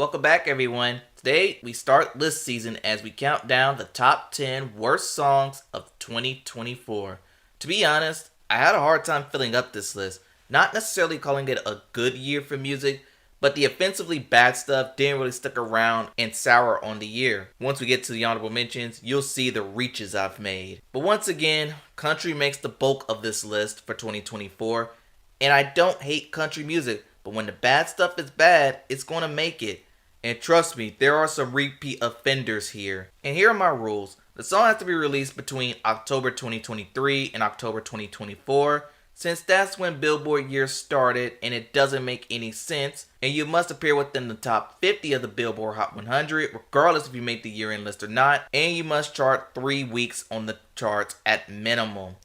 Welcome back, everyone. Today we start list season as we count down the top 10 worst songs of 2024. To be honest, I had a hard time filling up this list, not necessarily calling it a good year for music, but the offensively bad stuff didn't really stick around and sour on the year. Once we get to the honorable mentions, you'll see the reaches I've made. But once again, country makes the bulk of this list for 2024, and I don't hate country music, but when the bad stuff is bad, it's gonna make it. And trust me, there are some repeat offenders here. And here are my rules. The song has to be released between October 2023 and October 2024, since that's when Billboard year started and it doesn't make any sense. And you must appear within the top 50 of the Billboard Hot 100, regardless if you make the year-end list or not. And you must chart 3 weeks on the charts at minimum.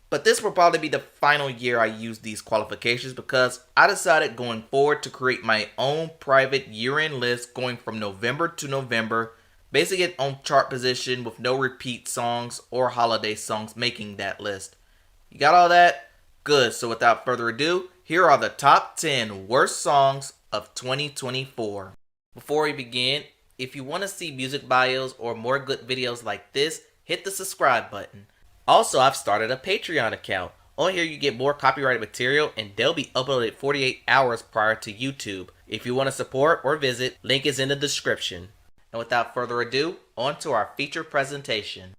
But this will probably be the final year I use these qualifications because I decided going forward to create my own private year-end list going from November to November, basing it on chart position with no repeat songs or holiday songs making that list. You got all that? Good, so without further ado, here are the top 10 worst songs of 2024. Before we begin, if you want to see music bios or more good videos like this, hit the subscribe button. Also, I've started a Patreon account. On here you get more copyrighted material and they'll be uploaded 48 hours prior to YouTube. If you want to support or visit, link is in the description. And without further ado, on to our feature presentation.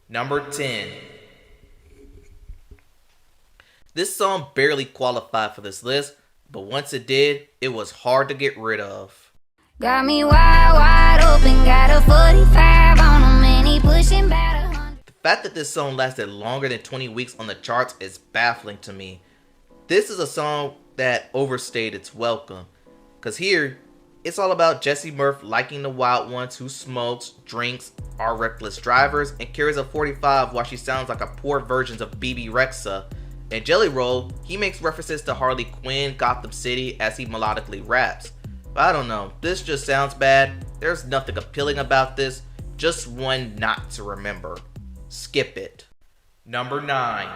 Number 10. This song barely qualified for this list, but once it did, it was hard to get rid of. Got me wide open, got a 45 on them, and he pushing about 100. The fact that this song lasted longer than 20 weeks on the charts is baffling to me. This is a song that overstayed its welcome, cause here, it's all about Jessie Murph liking the wild ones who smokes, drinks, are reckless drivers, and carries a 45 while she sounds like a poor version of BB Rexa. In Jelly Roll, he makes references to Harley Quinn, Gotham City as he melodically raps. But I don't know, this just sounds bad. There's nothing appealing about this, just one not to remember. Skip it. Number 9.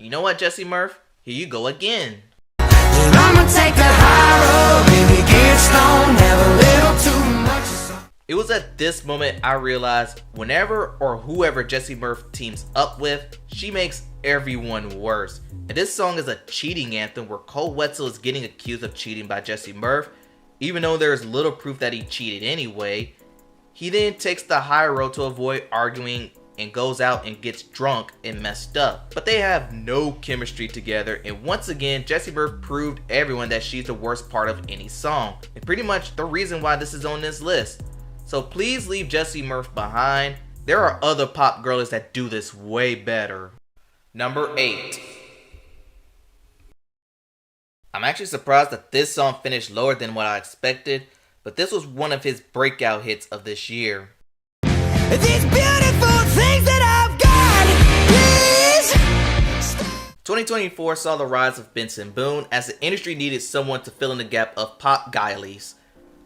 You know what, Jessie Murph? Here you go again. I'ma take the high road, baby, get stoned, have a little too much. It was at this moment I realized whenever or whoever Jessie Murph teams up with, she makes everyone worse. And this song is a cheating anthem where Cole Wetzel is getting accused of cheating by Jessie Murph, even though there is little proof that he cheated anyway. He then takes the high road to avoid arguing and goes out and gets drunk and messed up. But they have no chemistry together, and once again Jessie Murph proved everyone that she's the worst part of any song, and pretty much the reason why this is on this list. So please leave Jessie Murph behind. There are other pop girlies that do this way better. Number 8. I'm actually surprised that this song finished lower than what I expected, but this was one of his breakout hits of this year. These beautiful things that I've got, please. 2024 saw the rise of Benson Boone as the industry needed someone to fill in the gap of pop guilies.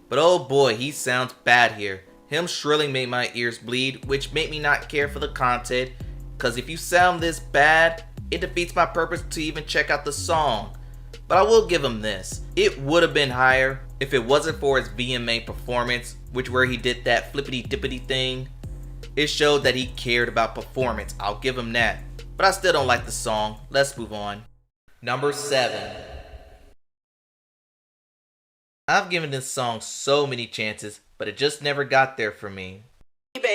But oh boy, he sounds bad here. Him shrilling made my ears bleed, which made me not care for the content, cause if you sound this bad, it defeats my purpose to even check out the song. But I will give him this. It would have been higher if it wasn't for his VMA performance, which where he did that flippity dippity thing. It showed that he cared about performance, I'll give him that. But I still don't like the song. Let's move on. Number 7. I've given this song so many chances, but it just never got there for me.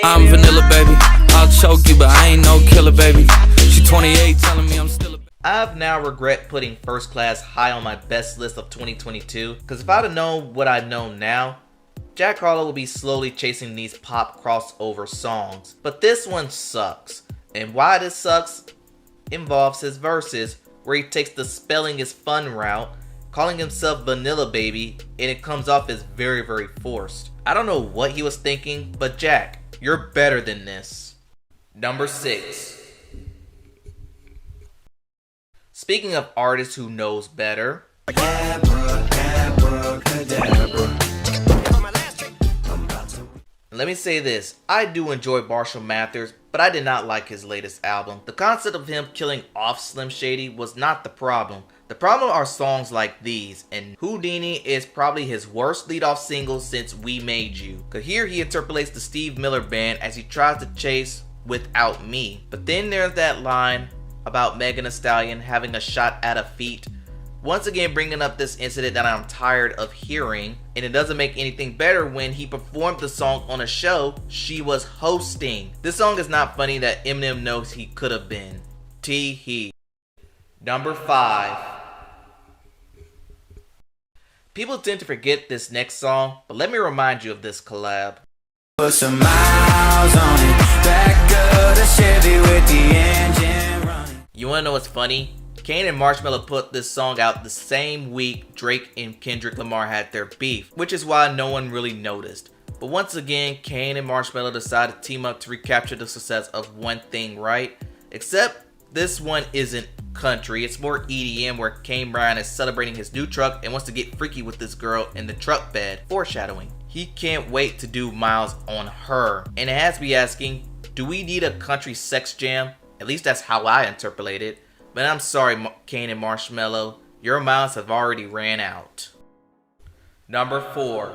I'm vanilla, baby. I'll choke you, but I ain't no killer, baby. She 28, telling me I'm still a I've now regret putting First Class high on my best list of 2022, because if I'd have known what I know now, Jack Harlow will be slowly chasing these pop crossover songs. But this one sucks, and why this sucks involves his verses, where he takes the spelling is fun route, calling himself Vanilla Baby, and it comes off as very, very forced. I don't know what he was thinking, but Jack, you're better than this. Number 6. Speaking of artists who knows better, Let me say this, I do enjoy Marshall Mathers, but I did not like his latest album. The concept of him killing off Slim Shady was not the problem. The problem are songs like these, and Houdini is probably his worst lead-off single since We Made You. Cause here he interpolates the Steve Miller Band as he tries to chase Without Me. But then there's that line about Megan Thee Stallion having a shot at a feat. Once again bringing up this incident that I'm tired of hearing, and it doesn't make anything better when he performed the song on a show she was hosting. This song is not funny that Eminem knows he could have been. Tee-hee. Number 5. People tend to forget this next song, but let me remind you of this collab. Put some miles on it, back of the Chevy with the engine running. You wanna know what's funny? Kane and Marshmello put this song out the same week Drake and Kendrick Lamar had their beef, which is why no one really noticed. But once again, Kane and Marshmello decided to team up to recapture the success of One Thing Right. Except this one isn't country, it's more EDM, where Kane Brown is celebrating his new truck and wants to get freaky with this girl in the truck bed, foreshadowing. He can't wait to do Miles on her, and it has me asking, do we need a country sex jam? At least that's how I interpolate it. But I'm sorry, Kane and Marshmello, your miles have already ran out. Number 4.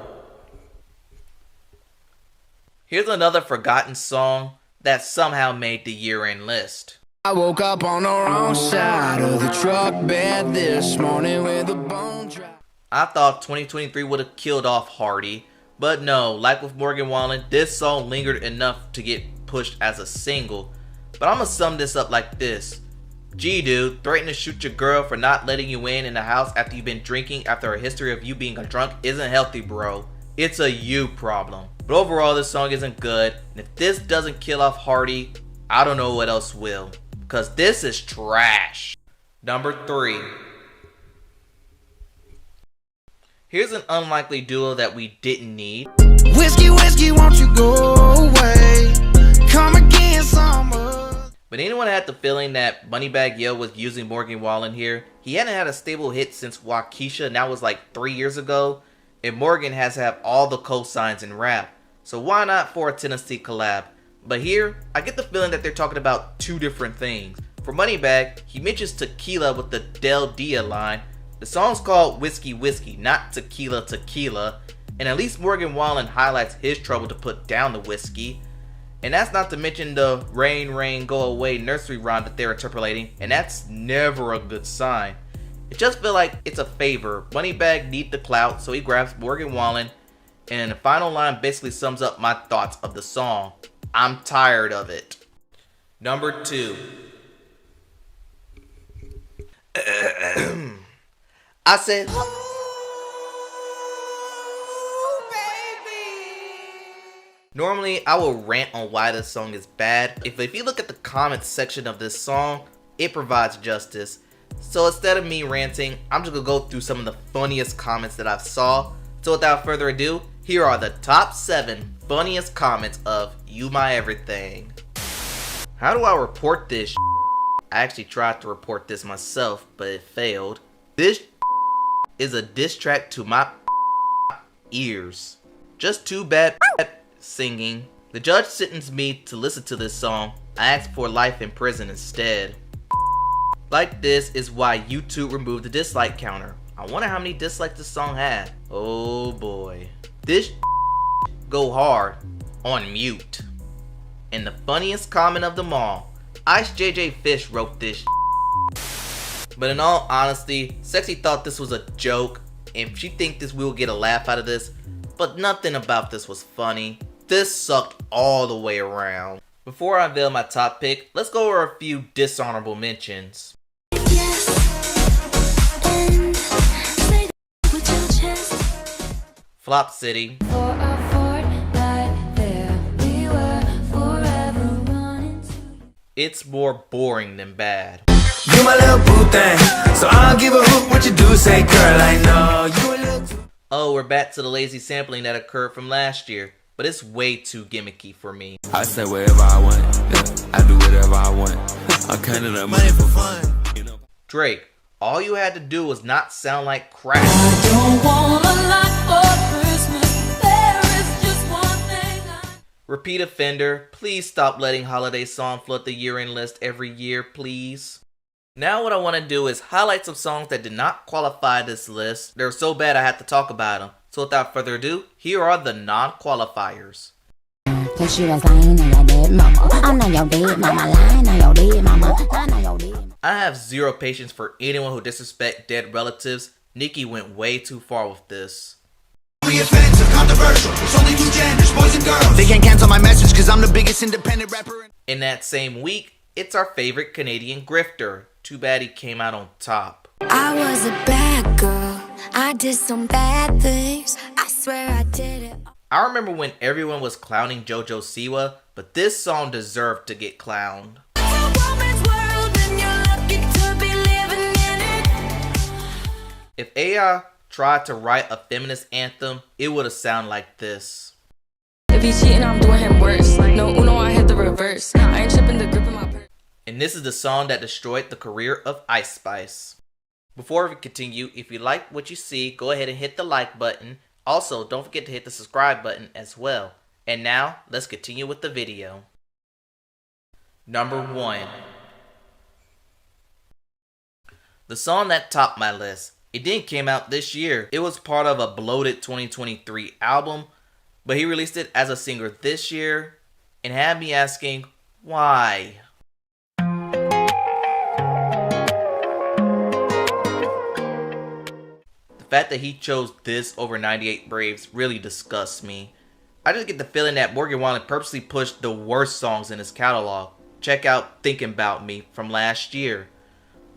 Here's another forgotten song that somehow made the year-end list. I woke up on the wrong side of the truck bed this morning with a bone dry. I thought 2023 would have killed off Hardy, but no, like with Morgan Wallen, this song lingered enough to get pushed as a single. But I'm gonna sum this up like this. Gee dude, threatening to shoot your girl for not letting you in the house after you've been drinking after a history of you being a drunk isn't healthy, bro. It's a you problem. But overall, this song isn't good, and if this doesn't kill off Hardy, I don't know what else will. Because this is trash. Number 3. Here's an unlikely duo that we didn't need. Whiskey, whiskey, won't you go away? Come again, summer. But anyone had the feeling that Moneybagg Yo was using Morgan Wallen here? He hadn't had a stable hit since Waukesha, and that was like 3 years ago. And Morgan has to have all the cosigns in rap. So why not for a Tennessee collab? But here, I get the feeling that they're talking about two different things. For Moneybagg, he mentions tequila with the Del Dia line. The song's called Whiskey Whiskey, not Tequila Tequila. And at least Morgan Wallen highlights his trouble to put down the whiskey. And that's not to mention the Rain Rain Go Away nursery rhyme that they're interpolating. And that's never a good sign. It just feels like it's a favor. Moneybagg needs the clout, so he grabs Morgan Wallen. And the final line basically sums up my thoughts of the song. I'm tired of it. Number 2. I said, normally I will rant on why this song is bad. If you look at the comments section of this song, it provides justice. So instead of me ranting, I'm just gonna go through some of the funniest comments that I saw. So without further ado, here are the top 7 funniest comments of You My Everything. How do I report this? I actually tried to report this myself, but it failed. This is a diss track to my ears. Just too bad singing. The judge sentenced me to listen to this song. I asked for life in prison instead. Like this is why YouTube removed the dislike counter. I wonder how many dislikes this song had. Oh boy. This go hard on mute. And the funniest comment of them all, Ice JJ Fish wrote this. But in all honesty, Sexy thought this was a joke, and she think this will get a laugh out of this, but nothing about this was funny. This sucked all the way around. Before I unveil my top pick, let's go over a few dishonorable mentions. Flop City. It's more boring than bad. You my little boo thing, so I'll give a hoot what you do. Say, girl, I know you a little too. Oh, we're back to the lazy sampling that occurred from last year, but it's way too gimmicky for me. I say whatever I want, yeah, I do whatever I want. I'm counting up money for fun, you know. Drake, all you had to do was not sound like crap. Repeat offender, please stop letting holiday song flood the year-end list every year, please. Now what I want to do is highlight some songs that did not qualify this list. They're so bad I had to talk about them. So without further ado, here are the non-qualifiers. Cause she was lying on your dead mama. I'm not your dead mama, lying on your dead mama, lying on your dead mama. I have zero patience for anyone who disrespects dead relatives. Nicki went way too far with this. Offensive, controversial. It's only two genders, boys and girls. They can't cancel my message cause I'm the biggest independent rapper. In that same week, it's our favorite Canadian grifter. Too bad he came out on top. I was a bad girl. I did some bad things. I swear I did it. I remember when everyone was clowning JoJo Siwa, but this song deserved to get clowned. If AI tried to write a feminist anthem, it would have sounded like this. If he's cheating, I'm doing him worse. No, Uno, I hit the reverse. I ain't tripping the grip in my purse. And this is the song that destroyed the career of Ice Spice. Before we continue, if you like what you see, go ahead and hit the like button. Also, don't forget to hit the subscribe button as well. And now, let's continue with the video. Number 1. The song that topped my list. It didn't come out this year. It was part of a bloated 2023 album, but he released it as a single this year and had me asking, why? The fact that he chose this over 98 Braves really disgusts me. I just get the feeling that Morgan Wallen purposely pushed the worst songs in his catalog. Check out Thinking About Me from last year.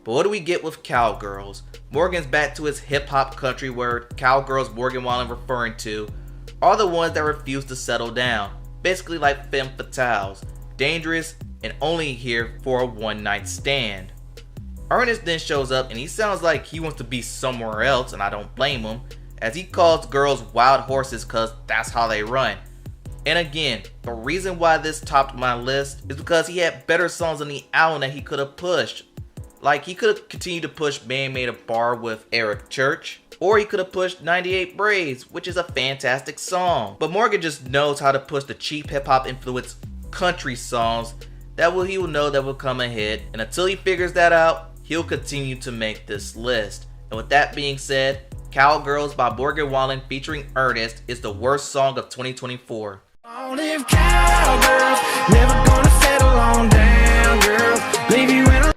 But what do we get with Cowgirls? Morgan's back to his hip-hop country word. Cowgirls Morgan Wallen referring to are the ones that refuse to settle down. Basically like femme fatales, dangerous, and only here for a one-night stand. Ernest then shows up and he sounds like he wants to be somewhere else, and I don't blame him, as he calls girls wild horses cause that's how they run. And again, the reason why this topped my list is because he had better songs on the album that he could have pushed. Like, he could have continued to push Man Made a Bar with Eric Church, or he could have pushed 98 Braves, which is a fantastic song. But Morgan just knows how to push the cheap hip-hop influenced country songs that he will know that will come a hit, and until he figures that out, he'll continue to make this list. And with that being said, Cowgirls by Morgan Wallen featuring Ernest is the worst song of 2024. Live cowgirls, never gonna settle on down, girls. Leave you in a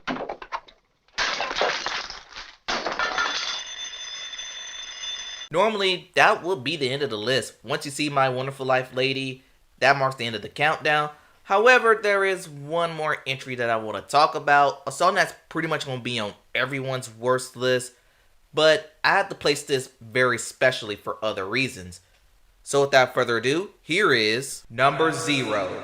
Normally, that would be the end of the list. Once you see My Wonderful Life Lady, that marks the end of the countdown. However, there is one more entry that I want to talk about. A song that's pretty much going to be on everyone's worst list. But I had to place this very specially for other reasons. So without further ado, here is number 0.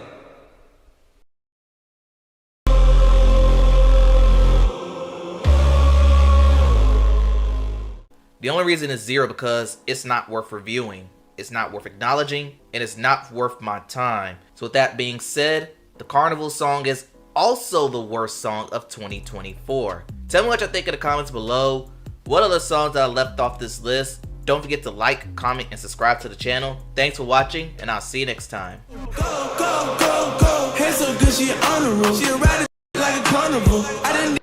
The only reason it's 0 because it's not worth reviewing, it's not worth acknowledging, and it's not worth my time. So with that being said, the Carnival song is also the worst song of 2024. Tell me what you think in the comments below. What other songs that I left off this list? Don't forget to like, comment, and subscribe to the channel. Thanks for watching, and I'll see you next time. Go, go, go, go. Hair so good, she honorable. She ride it like a carnival. I didn't